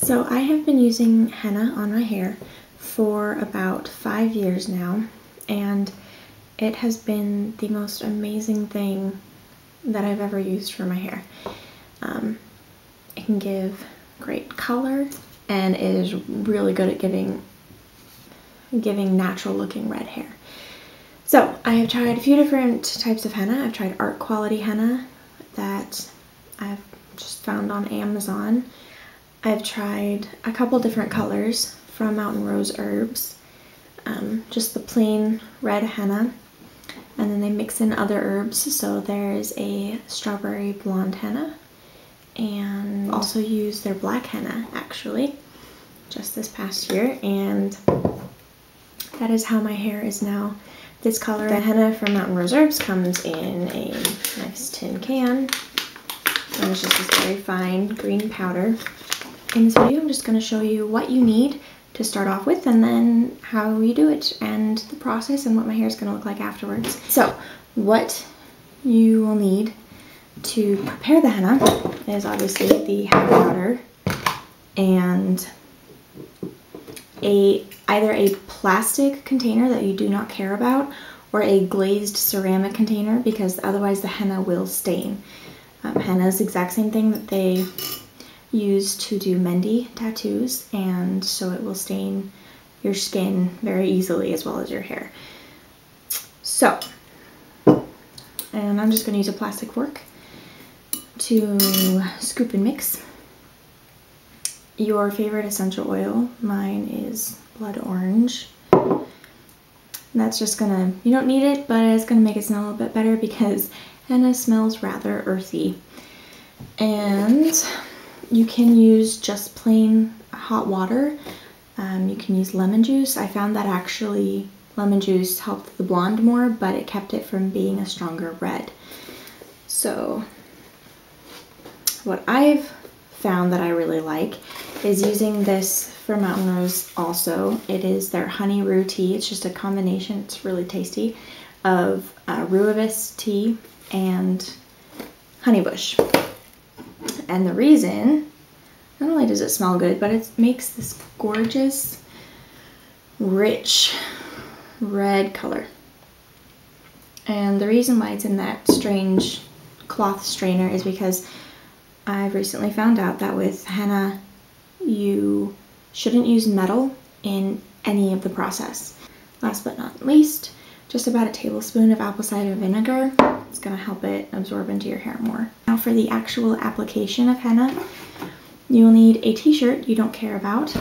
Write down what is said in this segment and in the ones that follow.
So I have been using henna on my hair for about 5 years now, and it has been the most amazing thing that I've ever used for my hair. It can give great color, and it is really good at giving natural looking red hair. So I have tried a few different types of henna. I've tried art quality henna that I've just found on Amazon. I've tried a couple different colors from Mountain Rose Herbs, just the plain red henna, and then they mix in other herbs. So there's a strawberry blonde henna, and also used their black henna actually just this past year, and that is how my hair is now this color. The henna from Mountain Rose Herbs comes in a nice tin can, and it's just this very fine green powder. In this video, I'm just going to show you what you need to start off with, and then how you do it, and the process, and what my hair is going to look like afterwards. So, what you will need to prepare the henna is obviously the henna powder, and either a plastic container that you do not care about, or a glazed ceramic container, because otherwise the henna will stain. Henna is the exact same thing that they use to do Mendi tattoos, and so it will stain your skin very easily as well as your hair. So, and I'm just going to use a plastic fork to scoop and mix your favorite essential oil. Mine is blood orange. That's just gonna, you don't need it, but it's gonna make it smell a little bit better because henna smells rather earthy. And you can use just plain hot water. You can use lemon juice. I found that actually lemon juice helped the blonde more, but it kept it from being a stronger red. So what I've found that I really like is using this from Mountain Rose also. It is their honey rue tea. It's just a combination, it's really tasty, of rooibos tea and honeybush. And the reason, not only does it smell good, but it makes this gorgeous, rich red color. And the reason why it's in that strange cloth strainer is because I've recently found out that with henna, you shouldn't use metal in any of the process. Last but not least, just about a tablespoon of apple cider vinegar. It's going to help it absorb into your hair more. Now for the actual application of henna, you will need a t-shirt you don't care about,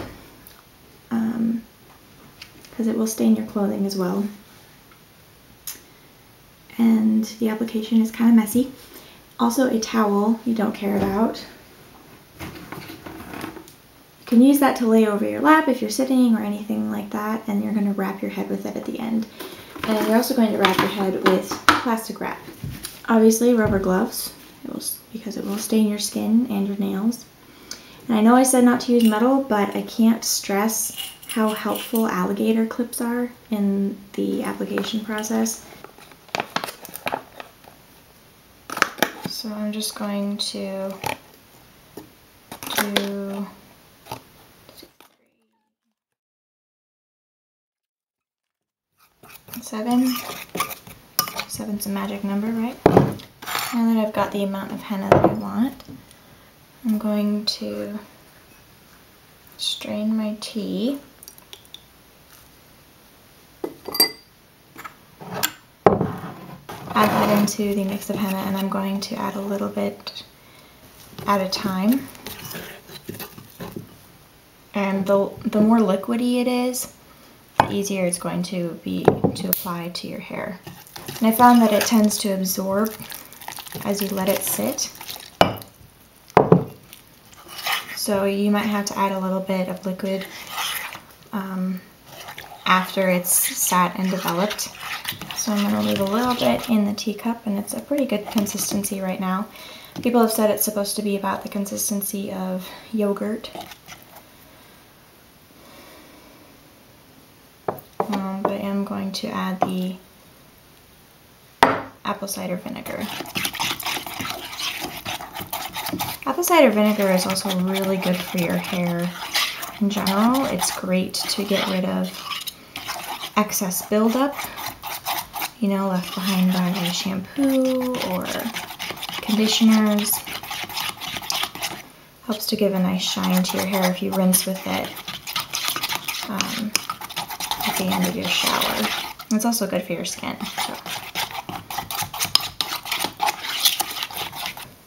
because it will stain your clothing as well. And the application is kind of messy. Also a towel you don't care about. You can use that to lay over your lap if you're sitting or anything like that, and you're going to wrap your head with it at the end. And you're also going to wrap your head with plastic wrap. Obviously rubber gloves, because it will stain your skin and your nails. And I know I said not to use metal, but I can't stress how helpful alligator clips are in the application process. So I'm just going to do 7. 7's a magic number, right? Now that I've got the amount of henna that I want, I'm going to strain my tea. Add that into the mix of henna, and I'm going to add a little bit at a time. And the more liquidy it is, the easier it's going to be to apply to your hair. And I found that it tends to absorb as you let it sit. So you might have to add a little bit of liquid after it's sat and developed. So I'm going to leave a little bit in the teacup, and it's a pretty good consistency right now. People have said it's supposed to be about the consistency of yogurt. But I am going to add the apple cider vinegar. Apple cider vinegar is also really good for your hair in general. It's great to get rid of excess buildup, you know, left behind by shampoo or conditioners. Helps to give a nice shine to your hair if you rinse with it at the end of your shower. It's also good for your skin. So.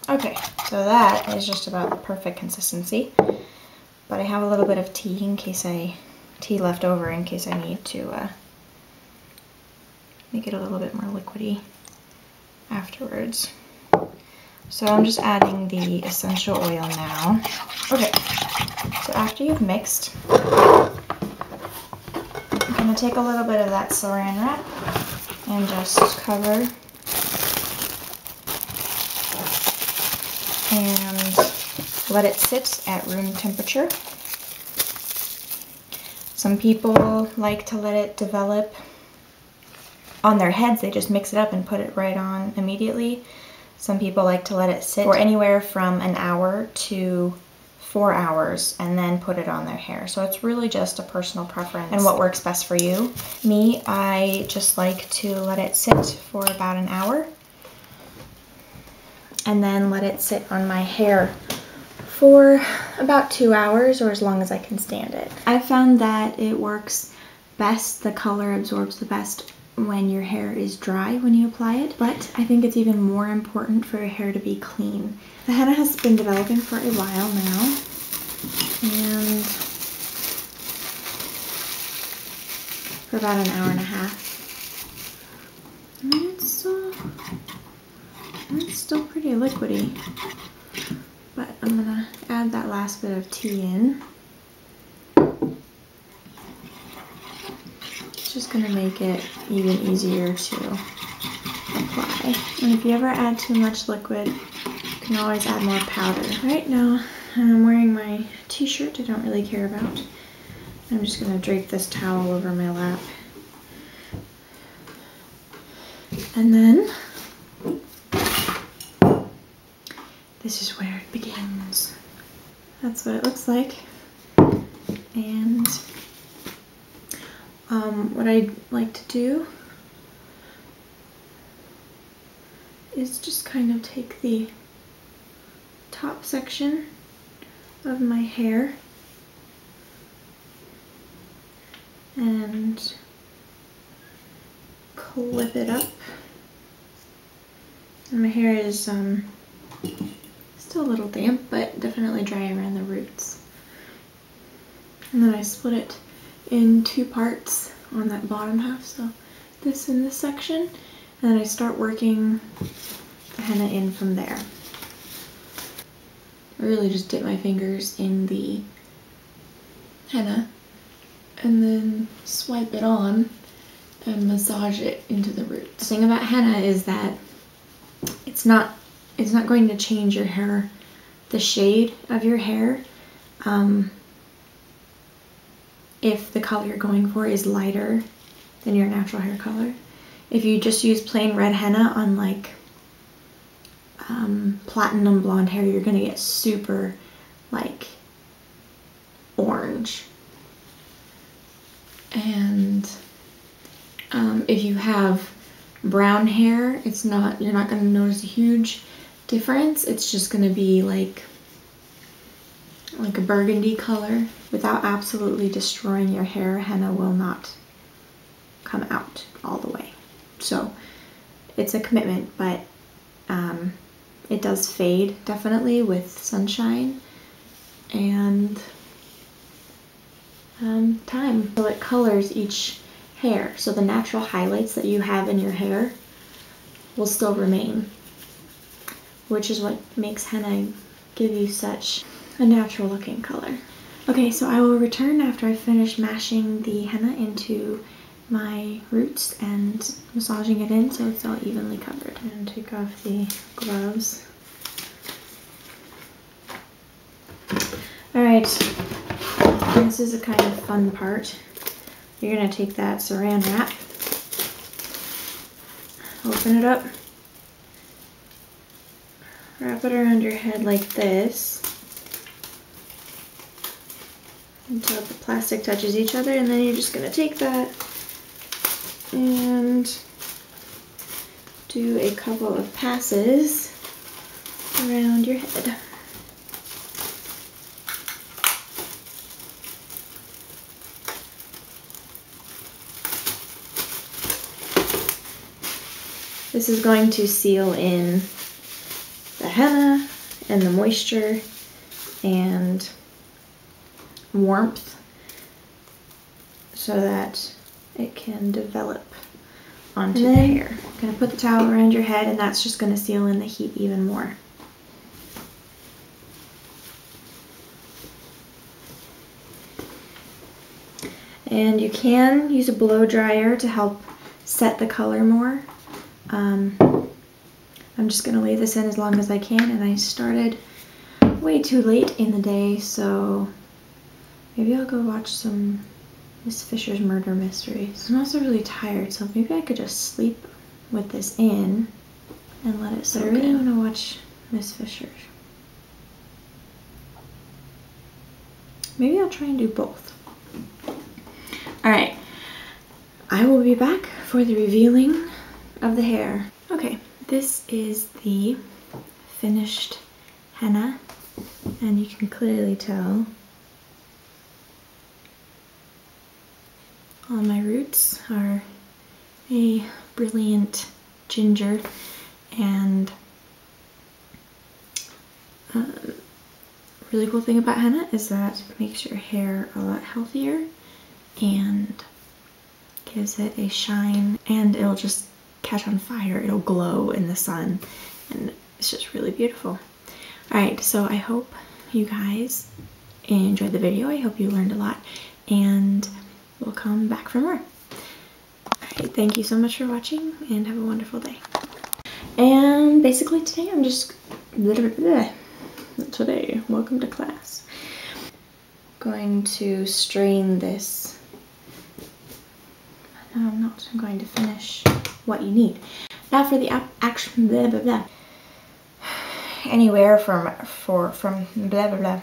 Okay, so that is just about the perfect consistency. But I have a little bit of tea left over in case I need to make it a little bit more liquidy afterwards. So I'm just adding the essential oil now. Okay, so after you've mixed, I'm gonna take a little bit of that saran wrap and just cover and let it sit at room temperature. Some people like to let it develop on their heads. They just mix it up and put it right on immediately. Some people like to let it sit for anywhere from an hour to 4 hours and then put it on their hair. So it's really just a personal preference and what works best for you. Me, I just like to let it sit for about an hour and then let it sit on my hair for about 2 hours or as long as I can stand it. I found that it works best, the color absorbs the best when your hair is dry when you apply it, but I think it's even more important for your hair to be clean. The henna has been developing for a while now, and for about an hour and a half. And it's still pretty liquidy, but I'm gonna add that last bit of tea in. Just gonna make it even easier to apply. And if you ever add too much liquid, you can always add more powder. Right now, I'm wearing my t-shirt I don't really care about. I'm just gonna drape this towel over my lap. And then, this is where it begins. That's what it looks like. And what I'd like to do is just kind of take the top section of my hair and clip it up. And my hair is still a little damp, but definitely dry around the roots. And then I split it in 2 parts on that bottom half, so this and this section, and then I start working the henna in from there. I really just dip my fingers in the henna and then swipe it on and massage it into the roots. The thing about henna is that it's not going to change your hair, the shade of your hair. If the color you're going for is lighter than your natural hair color. If you just use plain red henna on like platinum blonde hair, you're gonna get super like orange. And if you have brown hair, you're not gonna notice a huge difference. It's just gonna be like a burgundy color. Without absolutely destroying your hair, henna will not come out all the way. So it's a commitment, but it does fade definitely with sunshine and time. So it colors each hair. So the natural highlights that you have in your hair will still remain, which is what makes henna give you such a natural looking color. Okay, so I will return after I finish mashing the henna into my roots and massaging it in so it's all evenly covered. And take off the gloves. Alright, this is a kind of fun part. You're going to take that saran wrap, open it up wrap it around your head like this until the plastic touches each other, and then you're just gonna take that and do a couple of passes around your head. This is going to seal in the henna and the moisture and warmth so that it can develop onto the hair. I'm going to put the towel around your head, and that's just going to seal in the heat even more. And you can use a blow dryer to help set the color more. I'm just going to leave this in as long as I can, and I started way too late in the day, so maybe I'll go watch some Miss Fisher's Murder Mysteries. I'm also really tired, so maybe I could just sleep with this in and let it soak in. I really want to watch Miss Fisher's. Maybe I'll try and do both. Alright, I will be back for the revealing of the hair. Okay, this is the finished henna, and you can clearly tell all my roots are a brilliant ginger, and really cool thing about henna is that it makes your hair a lot healthier and gives it a shine, and it'll just catch on fire. It'll glow in the sun, and it's just really beautiful. Alright, so I hope you guys enjoyed the video. I hope you learned a lot, and we'll come back for more. Alright, thank you so much for watching, and have a wonderful day. And basically today I'm just welcome to class. Going to strain this. No, I'm not. I'm going to finish what you need. Now for the action, blah blah blah. Anywhere from blah blah blah.